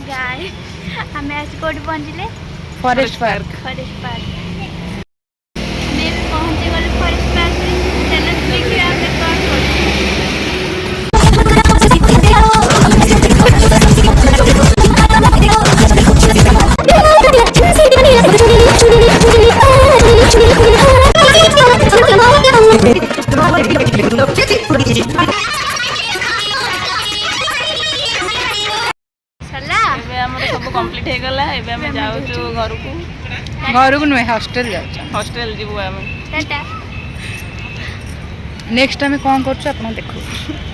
गाय हमें आज कोड पहुंचले फॉरेस्ट पार्क। फॉरेस्ट पार्क में पहुंचे गले फॉरेस्ट पार्क रे चलो देखिए आगे कौन सब कंप्लीट हो गला एबे हम जाउछु घर को नुहे हॉस्टल जाउछ। हॉस्टल जीवु हम टाटा नेक्स्ट टाइम कौन करछु आपण देखो।